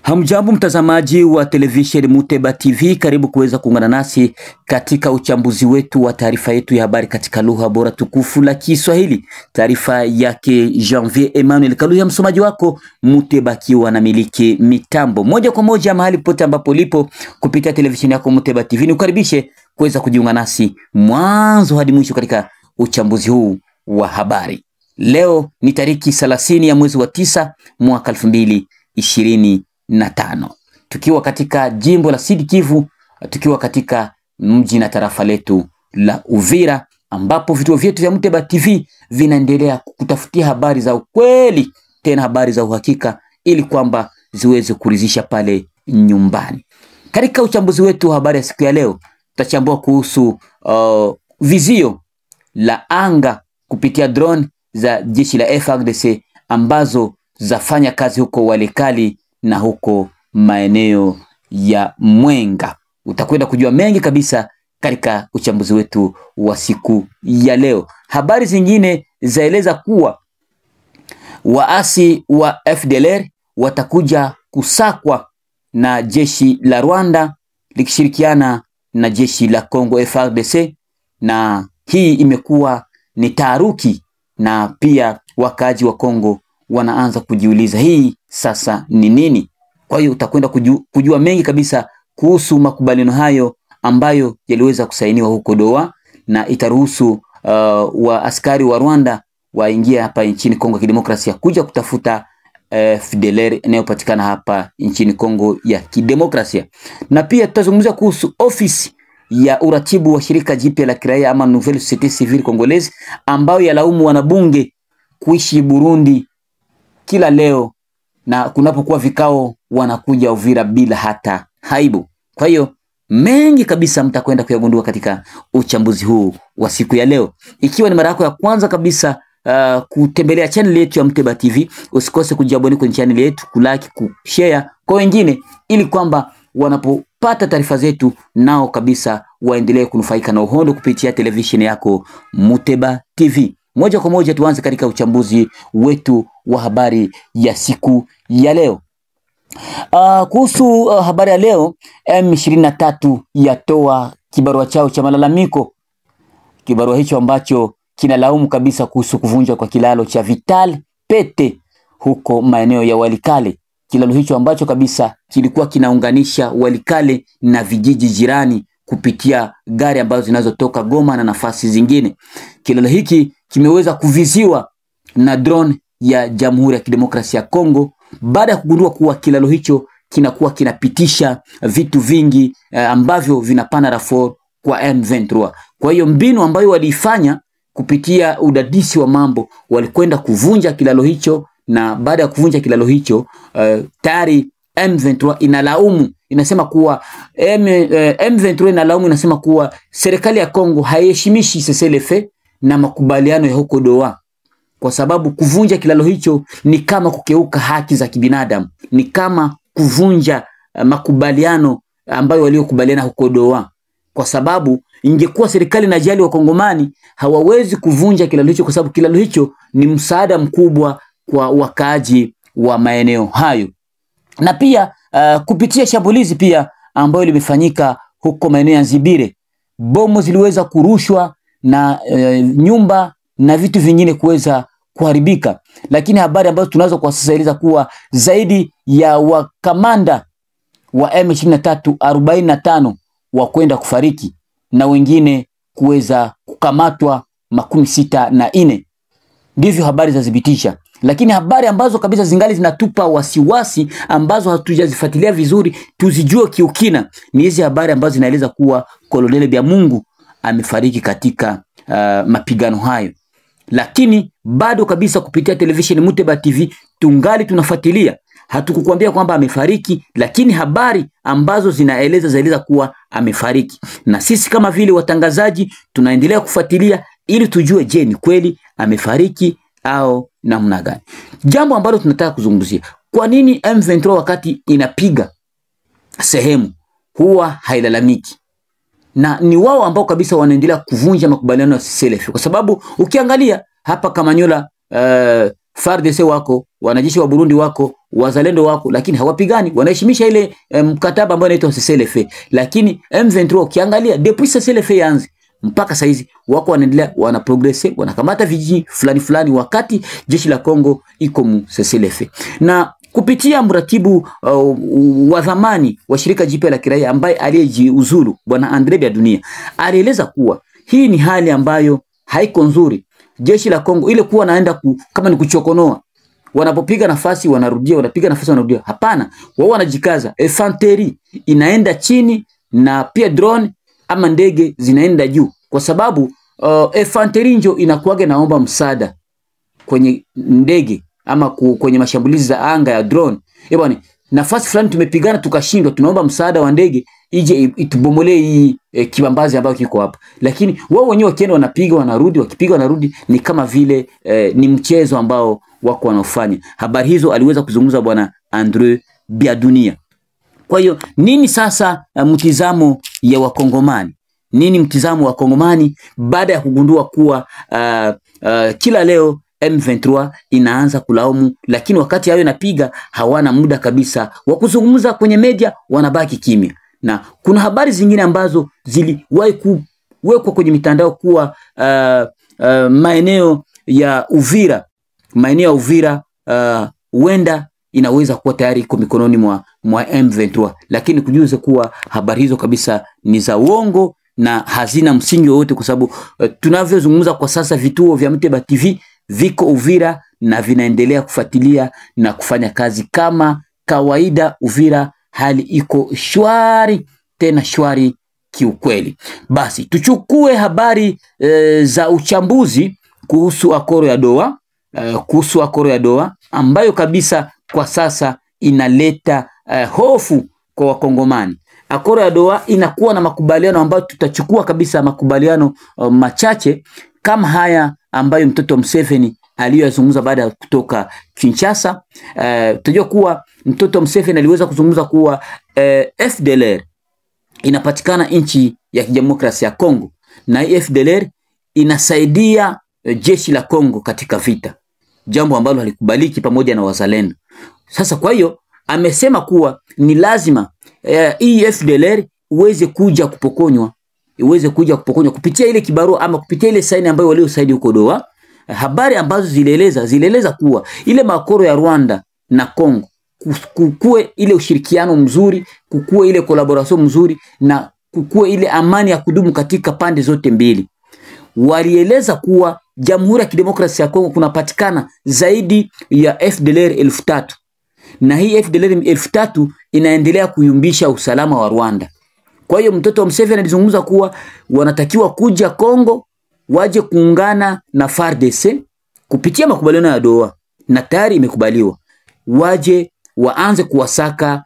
Hamjambo mtazamaji wa televisheni Muteba TV, karibu kuweza kuungana nasi katika uchambuzi wetu wa taarifa yetu ya habari katika lugha bora tukufu la Kiswahili. Taarifa yake Janvier Emmanuel Kaluya, msomaji wako Muteba kiwa na miliki mitambo. Moja kwa moja mahali pote ambapo lipo kupitia televisheni yako Muteba TV, nikukaribishe kuweza kujiunga nasi mwanzo hadi mwisho katika uchambuzi huu wa habari. Leo ni tariki 30 ya mwezi wa 9 mwaka 2025. Tukiwa katika jimbo la Sud Kivu, tukiwa katika mji na tarafa letu la Uvira, ambapo vituo vyetu vya Muteba TV vinaendelea kutafutia habari za ukweli, tena habari za uhakika, ili kwamba ziweze kuridhisha pale nyumbani. Katika uchambuzi wetu wa habari ya siku ya leo, tutachambua kuhusu vizio la anga kupitia drone za jeshi la FARDC ambazo zafanya kazi huko Walikale na huko maeneo ya Mwenga. Utakwenda kujua mengi kabisa katika uchambuzi wetu wa siku ya leo. Habari zingine zaeleza kuwa waasi wa FDLR watakuja kusakwa na jeshi la Rwanda likishirikiana na jeshi la Kongo FARDC, na hii imekuwa ni taharuki, na pia wakaji wa Kongo wanaanza kujiuliza hii sasa ni nini. Kwa hiyo utakwenda kujua mengi kabisa kuhusu makubaliano hayo ambayo yaliweza kusainiwa huko Doha, na itaruhusu wa askari wa Rwanda waingia hapa nchini Kongo ya Kidemokrasia kuja kutafuta FDLR inayopatikana hapa nchini Kongo ya Kidemokrasia. Na pia tutazungumzia kuhusu ofisi ya uratibu wa shirika jipya la kiraia ama Nouvelle Société Civile Congolaise, ambayo yalaumu wanabunge kuishi Burundi kila leo, na kunapokuwa vikao wanakuja Uvira bila hata haibu. Kwa hiyo mengi kabisa mtakwenda kuyagundua katika uchambuzi huu wa siku ya leo. Ikiwa ni mara yako ya kwanza kabisa kutembelea channel yetu ya Muteba TV, usikose kujiabone kwenye channel yetu, kulike, kushare kwa wengine, ili kwamba wanapopata taarifa zetu nao kabisa waendelee kunufaika na uhondo kupitia televisheni yako Muteba TV. Moja kwa moja tuanze katika uchambuzi wetu wa habari ya siku ya leo. Kuhusu habari ya leo, M23 yatoa kibarua chao cha malalamiko. Kibarua hicho ambacho kinalaumu kabisa kuhusu kuvunjwa kwa kilalo cha Vital Pete huko maeneo ya Walikale. Kilalo hicho ambacho kabisa kilikuwa kinaunganisha Walikale na vijiji jirani kupitia gari ambazo zinazotoka Goma na nafasi zingine. Kilalo hiki kimeweza kuviziwa na drone ya Jamhuri ya Kidemokrasia ya Kongo baada ya kugundua kuwa kilalo hicho kinakuwa kinapitisha vitu vingi ambavyo vinapana rafor kwa M23. Kwa hiyo mbinu ambayo waliifanya kupitia udadisi wa mambo, walikwenda kuvunja kilalo hicho, na baada ya kuvunja kilalo hicho tayari M23 inalaumu, inasema kuwa M23 inalaumu, inasema kuwa serikali ya Kongo haiheshimishi cessez-le-feu na makubaliano ya huko Doha, kwa sababu kuvunja kilalo hicho ni kama kukeuka haki za kibinadamu, ni kama kuvunja makubaliano ambayo waliokubaliana huko Doha. Kwa sababu ingekuwa serikali na jali wa Kongomani, hawawezi kuvunja kilalo hicho, kwa sababu kilalo hicho ni msaada mkubwa kwa wakaaji wa maeneo hayo. Na pia kupitia shambulizi pia ambayo limefanyika huko maeneo ya Nzibire, bomu ziliweza kurushwa na nyumba na vitu vingine kuweza kuharibika. Lakini habari ambazo tunazo kwa sasa eleza kuwa zaidi ya wakamanda wa M23 45 wakwenda kufariki na wengine kuweza kukamatwa 64. Ndivyo habari zazibitisha. Lakini habari ambazo kabisa zingali zinatupa wasiwasi, ambazo hatujazifuatilia vizuri tuzijue kiukina, ni hizi habari ambazo zinaeleza kuwa Kolonel Byamungu amefariki katika mapigano hayo. Lakini bado kabisa kupitia televisheni Muteba TV tungali tunafuatilia. Hatukukwambia kwamba amefariki, lakini habari ambazo zaeleza kuwa amefariki. Na sisi kama vile watangazaji tunaendelea kufuatilia ili tujue, je, ni kweli amefariki au namna gani? Jambo ambalo tunataka kuzungumzia, kwa nini M23 wakati inapiga sehemu huwa hailalamiki? Na ni wao ambao kabisa wanaendelea kuvunja makubaliano ya cessez-le-feu, kwa sababu ukiangalia hapa Kamanyola FARDC wako, wanajeshi wa Burundi wako, wazalendo wako, lakini hawapigani, wanaheshimisha ile mkataba ambao unaitwa CCLF. Lakini M23 ukiangalia depuis CCLF yanzi mpaka saizi wako wanaendelea, wana progresse, wanakamata vijiji fulani fulani, wakati jeshi la Kongo iko mu CCLF. Na kupitia mratibu wa zamani wa shirika jipya la kiraia ambaye aliyejiuzulu bwana Andre Biadunia, alieleza kuwa hii ni hali ambayo haiko nzuri. Jeshi la Kongo ile kuwa naenda kama ni kuchokonoa, wanapopiga nafasi wanarudia, wanapiga nafasi wanarudia. Hapana, wao wanajikaza, infanteri inaenda chini na pia drone ama ndege zinaenda juu, kwa sababu infanteri njo inakuwaga naomba msaada kwenye ndege ama kwenye mashambulizi za anga ya drone. Bwana, nafasi fulani tumepigana tukashindwa, tunaomba msaada wa ndege ije itubomolee hii kibambazi ambayo kiko hapa. Lakini wao wenyewe wakienda wanapiga wanarudi, wakipiga wanarudi, ni kama vile ni mchezo ambao wako wanaofanya. Habari hizo aliweza kuzungumza bwana Andre Biadunia. Kwa hiyo nini sasa mtizamo ya Wakongomani? Nini mtizamo wa Kongomani baada ya kugundua kuwa kila leo M23 inaanza kulaumu, lakini wakati hayo inapiga hawana muda kabisa wa kuzungumza kwenye media, wanabaki kimya. Na kuna habari zingine ambazo ziliwahi kuwekwa kwenye mitandao kuwa maeneo ya Uvira huenda inaweza kuwa tayari iko mikononi mwa M23, lakini kujuze kuwa habari hizo kabisa ni za uongo na hazina msingi wowote, kwa sababu tunavyozungumza kwa sasa vituo vya Muteba TV viko Uvira na vinaendelea kufuatilia na kufanya kazi kama kawaida. Uvira hali iko shwari, tena shwari kiukweli. Basi tuchukue habari za uchambuzi kuhusu akoro ya Doha, ambayo kabisa kwa sasa inaleta hofu kwa Wakongomani. Akoro ya Doha inakuwa na makubaliano ambayo tutachukua kabisa makubaliano machache kama haya ambayo mtoto Museveni aliyozungumza baada ya kutoka Kinshasa. Tutajua kuwa mtoto Museveni aliweza kuzungumza kuwa FDLR inapatikana nchi ya kidemokrasia ya Kongo, na FDLR inasaidia jeshi la Kongo katika vita, jambo ambalo halikubaliki pamoja na wazalendo. Sasa kwa hiyo amesema kuwa ni lazima hii FDLR iweze kuja kupokonywa kupitia ile kibarua ama kupitia ile saini ambayo waliosaini huko Doha. Habari ambazo zilieleza kuwa ile makoro ya Rwanda na Kongo kukue ile ushirikiano mzuri, kukue ile collaboration mzuri, na kukue ile amani ya kudumu katika pande zote mbili. Walieleza kuwa Jamhuri ya Kidemokrasia ya Kongo kunapatikana zaidi ya FDLR 3000, na hii FDLR 3000 inaendelea kuyumbisha usalama wa Rwanda. Kwa hiyo mtoto wa Museveni alizungumza kuwa wanatakiwa kuja Kongo, waje kuungana na FARDC kupitia makubaliano ya Doha, na tayari imekubaliwa, waje waanze kuwasaka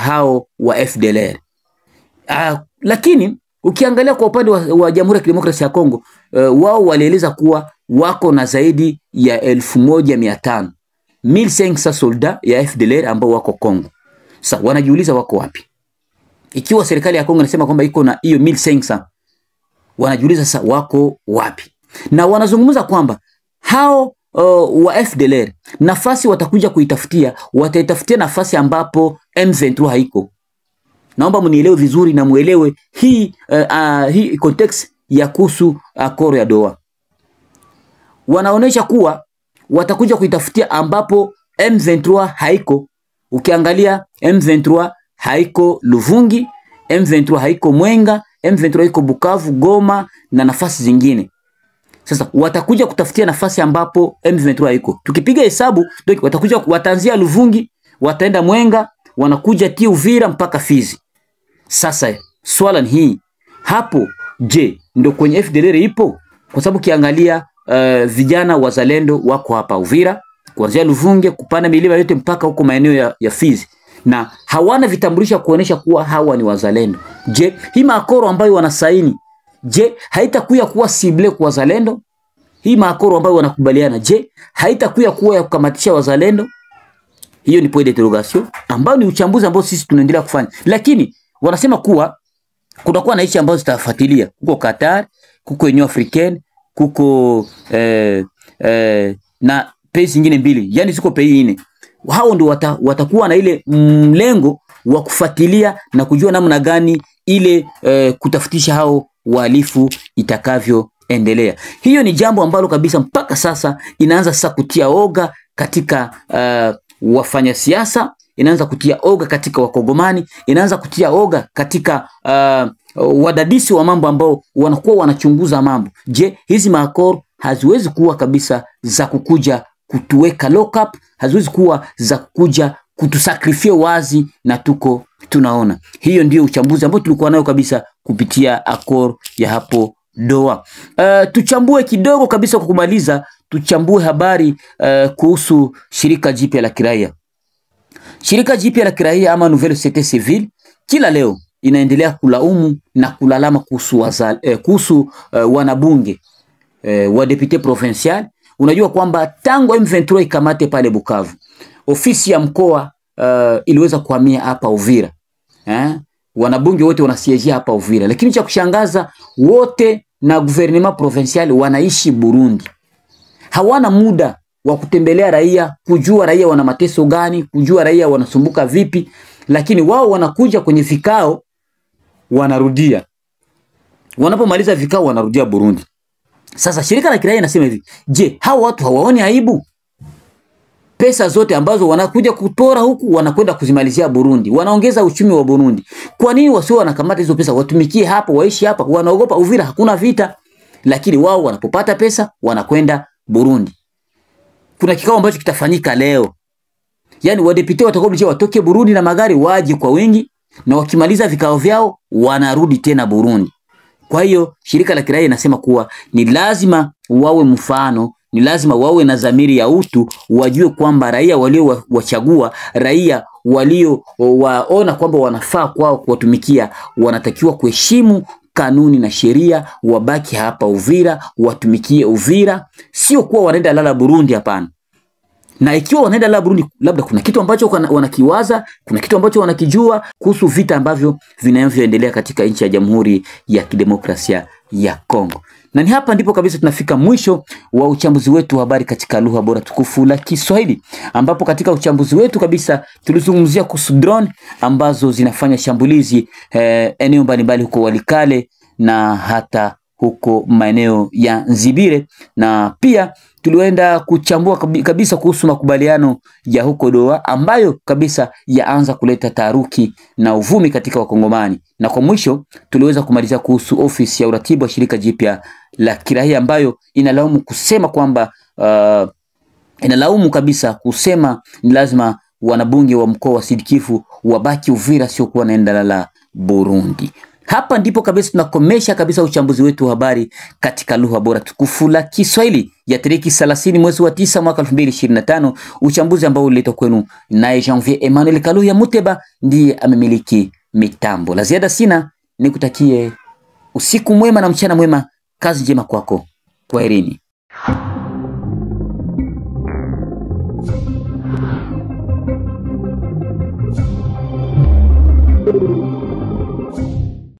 hao wa FDLR. Lakini ukiangalia kwa upande wa Jamhuri ya Kidemokrasia ya Kongo, wao walieleza kuwa wako na zaidi ya 1500 1500 solda ya FDLR ambao wako Kongo. Sasa wanajiuliza wako wapi? Ikiwa serikali ya Kongo inasema kwamba iko na hiyo 1500, wanajiuliza sasa wako wapi? Na wanazungumza kwamba hao wa FDLR nafasi watakuja wataitafutia nafasi ambapo M23 haiko. Naomba mnielewe vizuri na muelewe hii context ya kuhusu akoro ya Doha. Wanaonesha kuwa watakuja kuitafutia ambapo M23 haiko. Ukiangalia M23 haiko Luvungi, M23 haiko Mwenga, M23 haiko Bukavu, Goma na nafasi zingine. Sasa watakuja kutafutia nafasi ambapo M23 haiko. Tukipiga hesabu, wataanzia Luvungi, wataenda Mwenga, wanakuja Uvira mpaka Fizi. Sasa swala ni hii hapo, je, ndio kwenye FDLR ipo? Kwa sababu kiangalia vijana wazalendo wako hapa Uvira, kuanzia Luvungi kupanda milima yote mpaka huko maeneo ya Fizi, na hawana vitambulisho kuonesha kuwa hawa ni wazalendo. Je, hii makoro ambayo wanasaini, je, haitakuya kuwa sible kwa wazalendo? Hii makoro ambayo wanakubaliana, je, haitakuya kuwa ya kukamatisha wazalendo? Hiyo ni point d'interrogation ambao ni uchambuzi ambao sisi tunaendelea kufanya. Lakini wanasema kuwa kutakuwa na nchi ambazo zitafuatilia, huko Qatar, huko Union Africaine, huko na pei zingine mbili, yani ziko pei 4. hao ndio watakuwa na ile mlengo wa kufuatilia na kujua namna gani ile kutafutisha hao wahalifu itakavyoendelea. Hiyo ni jambo ambalo kabisa mpaka sasa inaanza sasa kutia oga katika wafanya siasa, inaanza kutia oga katika wakongomani, inaanza kutia oga katika wadadisi wa mambo ambao wanakuwa wanachunguza mambo. Je, hizi maakor haziwezi kuwa kabisa za kukuja kutuweka lock up, haziwezi kuwa za kukuja kutusakrifia wazi na tunaona. Hiyo ndio uchambuzi ambao tulikuwa nayo kabisa kupitia akor ya hapo Doha. Tuchambue kidogo kabisa kwa kumaliza, tuchambue habari kuhusu shirika jipya la kiraia. Shirika jipya la kiraia ama Nouvelle Société Civile kila leo inaendelea kulaumu na kulalama kuhusu wanabunge wa député provincial. Unajua kwamba tangu M23 ikamate pale Bukavu, ofisi ya mkoa iliweza kuhamia hapa Uvira. Wanabunge wote wanasiejea hapa Uvira, lakini cha kushangaza wote na gouvernement provincial wanaishi Burundi. Hawana muda wa kutembelea raia, kujua raia wana mateso gani, kujua raia wanasumbuka vipi, lakini wao wanakuja kwenye vikao wanarudia. Wanapomaliza vikao wanarudia Burundi. Sasa shirika la kiraia nasema hivi, je, hao watu hawaoni aibu? Pesa zote ambazo wanakuja kutora huku wanakwenda kuzimalizia Burundi, wanaongeza uchumi wa Burundi. Kwa nini wasio wanakamata hizo pesa watumikie hapa, waishi hapa? Wanaogopa Uvira hakuna vita, lakini wao wanapopata pesa wanakwenda Burundi. Kuna kikao ambacho kitafanyika leo. Yaani wadepite watakoblije watoke Burundi na magari waje kwa wingi, na wakimaliza vikao vyao wanarudi tena Burundi. Kwa hiyo shirika la kiraia inasema kuwa ni lazima wawe mfano, ni lazima wawe na dhamiri ya utu, wajue kwamba raia walio wachagua, raia walio waona kwamba wanafaa kwao kuwatumikia, wanatakiwa kuheshimu kanuni na sheria, wabaki hapa Uvira, watumikie Uvira, sio kuwa wanaenda lala Burundi, hapana. Na ikiwa wanaenda lala Burundi, labda kuna kitu ambacho wanakiwaza, kuna kitu ambacho wanakijua kuhusu vita ambavyo vinavyoendelea katika nchi ya Jamhuri ya Kidemokrasia ya Kongo. Na ni hapa ndipo kabisa tunafika mwisho wa uchambuzi wetu wa habari katika lugha bora tukufu la Kiswahili, ambapo katika uchambuzi wetu kabisa tulizungumzia kuhusu drone ambazo zinafanya shambulizi eneo mbalimbali huko Walikale na hata huko maeneo ya Nzibire, na pia tulienda kuchambua kabisa kuhusu makubaliano ya huko Doha ambayo kabisa yaanza kuleta taharuki na uvumi katika wakongomani. Na kwa mwisho tuliweza kumalizia kuhusu ofisi ya uratibu wa shirika jipya la kiraia ambayo inalaumu kusema kwamba inalaumu kabisa kusema ni lazima wanabunge wa mkoa wa Sud Kivu wabaki Uvira, sio kuwa naenda lala Burundi. Hapa ndipo kabisa tunakomesha kabisa uchambuzi wetu wa habari katika lugha bora tukufu la Kiswahili ya tariki 30 mwezi wa 9 mwaka 2025, uchambuzi ambao uliletwa kwenu naye Janvier Emmanuel Kaluya Muteba, ndiye amemiliki mitambo. La ziada sina, nikutakie usiku mwema na mchana mwema, kazi njema kwako. Kwaherini.